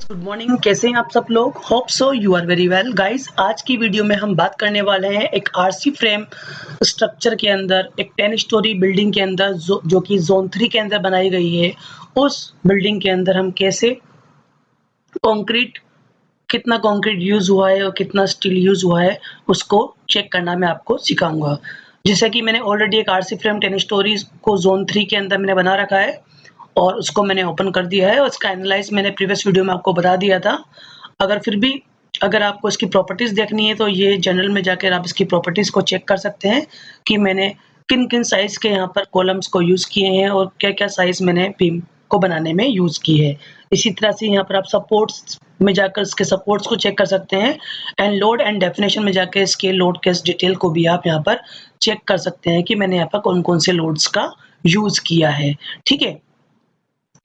Good morning, कैसे हैं आप सब लोग। Hope so you are very well guys. आज की वीडियो में हम बात करने वाले हैं एक आरसी फ्रेम स्ट्रक्चर के अंदर, एक 10 स्टोरी बिल्डिंग के अंदर जो कि जोन 3 के अंदर बनाई गई है। उस बिल्डिंग के अंदर हम कैसे कंक्रीट, कितना कंक्रीट यूज हुआ है और कितना स्टील यूज हुआ है, उसको चेक करना मैं आपको सिखाऊंगा। जैसे कि मैंने ऑलरेडी एक आरसी फ्रेम 10 स्टोरीज को जोन 3 के अंदर मैंने बना रखा है और उसको मैंने ओपन कर दिया है और इसका एनालाइज मैंने प्रीवियस वीडियो में आपको बता दिया था। अगर फिर भी अगर आपको इसकी प्रॉपर्टीज देखनी है तो ये जनरल में जाकर आप इसकी प्रॉपर्टीज को चेक कर सकते हैं कि मैंने किन किन साइज के यहाँ पर कॉलम्स को यूज किए हैं और क्या क्या साइज मैंने बीम को बनाने में यूज की है। इसी तरह से यहाँ पर आप सपोर्ट्स में जाकर इसके सपोर्ट्स को चेक कर सकते हैं एंड लोड एंड डेफिनेशन में जाकर इसके लोड केस डिटेल को भी आप यहाँ पर चेक कर सकते हैं कि मैंने यहाँ पर कौन कौन से लोड्स का यूज किया है। ठीक है,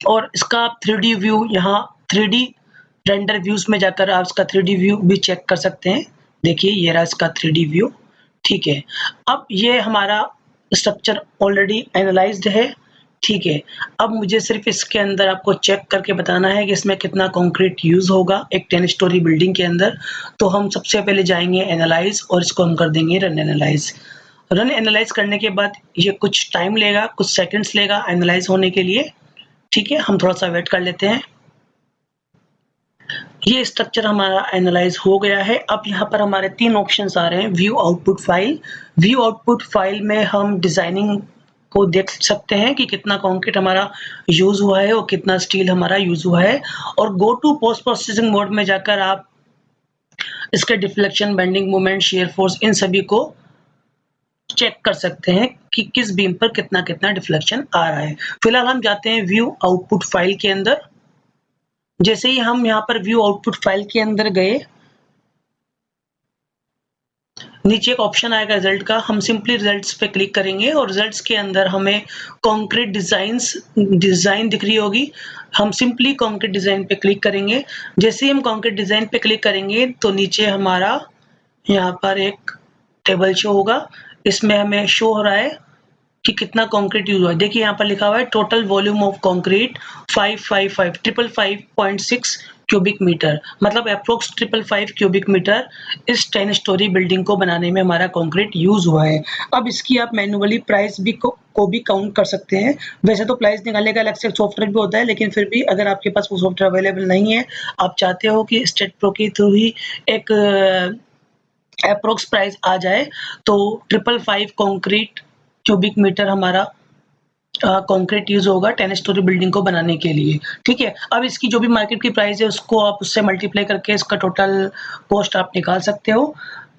और इसका आप 3D व्यू, यहाँ 3D रेंडर व्यूज में जाकर आप इसका 3D व्यू भी चेक कर सकते हैं। देखिए ये रहा इसका 3D व्यू। ठीक है, अब ये हमारा स्ट्रक्चर ऑलरेडी एनालाइज्ड है। ठीक है, अब मुझे सिर्फ इसके अंदर आपको चेक करके बताना है कि इसमें कितना कंक्रीट यूज होगा एक 10 स्टोरी बिल्डिंग के अंदर। तो हम सबसे पहले जाएंगे एनालाइज और इसको हम कर देंगे रन एनालाइज। रन एनालाइज करने के बाद ये कुछ टाइम लेगा, कुछ सेकंड्स लेगा एनालाइज होने के लिए। ठीक है, हम थोड़ा सा वेट कर लेते हैं। ये स्ट्रक्चर हमारा एनालाइज हो गया है। अब यहाँ पर हमारे 3 ऑप्शंस आ रहे हैं। View output file, view output file में हम डिजाइनिंग को देख सकते हैं कि कितना कंक्रीट हमारा यूज हुआ है और कितना स्टील हमारा यूज हुआ है। और go to post processing mode में जाकर आप इसके deflection, bending moment, shear force, इन सभी को चेक कर सकते हैं कि किस बीम पर कितना कितना डिफ्लेक्शन आ रहा है। फिलहाल हम जाते हैं व्यू आउटपुट फाइल के अंदर। जैसे ही हम यहाँ पर व्यू आउटपुट फाइल के अंदर गए, नीचे एक ऑप्शन आएगा रिजल्ट का। हम सिंपली रिजल्ट्स पे क्लिक करेंगे और रिजल्ट्स के अंदर हमें कंक्रीट डिजाइन दिख रही होगी। हम सिंपली कंक्रीट डिजाइन पे क्लिक करेंगे। जैसे ही हम कंक्रीट डिजाइन पे क्लिक करेंगे तो नीचे हमारा यहाँ पर एक टेबल शो होगा। इसमें हमें शो हो रहा है कि कितना कंक्रीट यूज हुआ है। देखिए यहाँ पर लिखा हुआ है total volume of concrete 555,556 cubic metre, मतलब अप्रोक्स 555 क्यूबिक मीटर इस 10 स्टोरी बिल्डिंग को बनाने में हमारा कंक्रीट यूज हुआ है। अब इसकी आप मैन्युअली प्राइस भी को भी काउंट कर सकते हैं। वैसे तो प्राइस निकालने का अलग से सॉफ्टवेयर भी होता है, लेकिन फिर भी अगर आपके पास वो सॉफ्टवेयर अवेलेबल नहीं है, आप चाहते हो कि स्टेट प्रो के थ्रू ही एक अप्रोक्स प्राइस आ जाए, तो 555 कंक्रीट क्यूबिक मीटर हमारा कंक्रीट यूज होगा 10 स्टोरी बिल्डिंग को बनाने के लिए। ठीक है, अब इसकी जो भी मार्केट की प्राइस है उसको आप उससे मल्टीप्लाई करके इसका टोटल कॉस्ट आप निकाल सकते हो।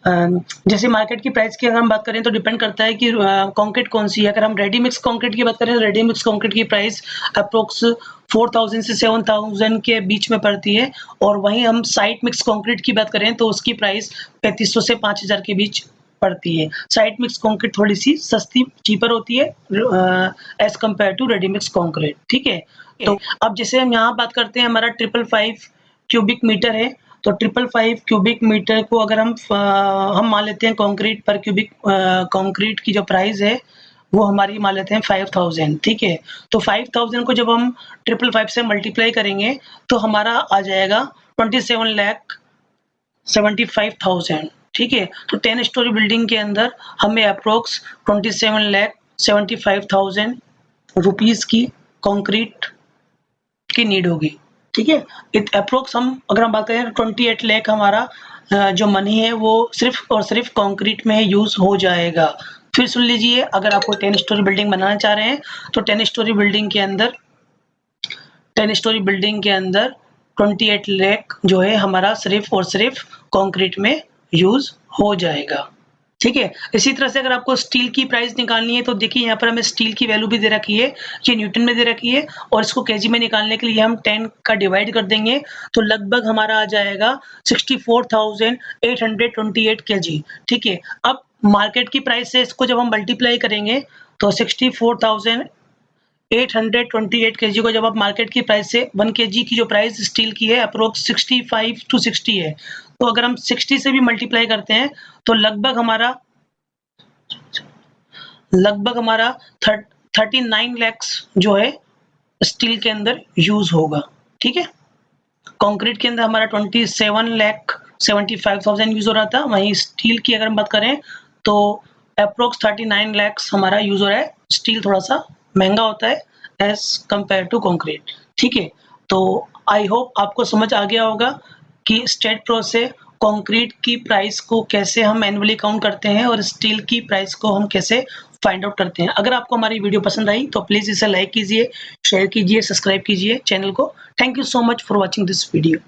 जैसे मार्केट की प्राइस की अगर हम बात करें तो डिपेंड करता है कि कंक्रीट कौन सी है। अगर हम रेडी मिक्स कंक्रीट की बात करें तो रेडी मिक्स कंक्रीट की प्राइस अप्रोक्स 4000 से 7000 के बीच में पड़ती है। और वहीं हम साइट मिक्स कंक्रीट की बात करें तो उसकी प्राइस 3500 से 5000 के बीच पड़ती है। साइट मिक्स कंक्रीट थोड़ी सी सस्ती, चीपर होती है as compare to ready mix concrete. ठीक है, तो अब जैसे हम यहाँ बात करते हैं, हमारा 555 क्यूबिक मीटर है, तो 555 क्यूबिक मीटर को अगर हम मान लेते हैं कंक्रीट पर क्यूबिक कंक्रीट की जो प्राइस है वो हमारी मान लेते हैं 5000। ठीक है, तो 5000 को जब हम 555 से मल्टीप्लाई करेंगे तो हमारा आ जाएगा 27,75,000। ठीक है, तो 10 स्टोरी बिल्डिंग के अंदर हमें अप्रोक्स 27,75,000 रुपीज की कंक्रीट की नीड होगी। ठीक है, अप्रोक्स अगर हम बात करें 28 लाख हमारा जो मनी है वो सिर्फ और सिर्फ कंक्रीट में यूज हो जाएगा। फिर सुन लीजिए, अगर आप कोई 10 स्टोरी बिल्डिंग बनाना चाह रहे हैं तो 10 स्टोरी बिल्डिंग के अंदर 28 लाख जो है हमारा सिर्फ और सिर्फ कंक्रीट में यूज हो जाएगा। ठीक है, इसी तरह से अगर आपको स्टील की प्राइस निकालनी है तो देखिए यहाँ पर हमें स्टील की वैल्यू भी दे रखी है, ये न्यूटन में दे रखी है और इसको केजी में निकालने के लिए हम 10 का डिवाइड कर देंगे तो लगभग हमारा आ जाएगा 64,828 केजी। ठीक है, अब मार्केट की प्राइस से इसको जब हम मल्टीप्लाई करेंगे तो 64,828 केजी को जब आप मार्केट की प्राइस से 1 केजी की जो प्राइस स्टील की है अप्रोक्स 65 टू 60 है, तो अगर हम 60 से भी मल्टीप्लाई करते हैं तो लगभग हमारा 39 लैक्स जो है स्टील के अंदर यूज होगा। ठीक है, कंक्रीट के अंदर हमारा 27,75,000 यूज हो रहा था। वहीं स्टील की अगर हम बात करें तो अप्रोक्स 39 lakhs हमारा यूज हो रहा है। स्टील थोड़ा सा महंगा होता है एज कंपेयर टू कंक्रीट। ठीक है, तो आई होप आपको समझ आ गया होगा कि स्टेट प्रो से कंक्रीट की प्राइस को कैसे हम एनुअली काउंट करते हैं और स्टील की प्राइस को हम कैसे फाइंड आउट करते हैं। अगर आपको हमारी वीडियो पसंद आई तो प्लीज़ इसे लाइक कीजिए, शेयर कीजिए, सब्सक्राइब कीजिए चैनल को। Thank you so much for watching this video.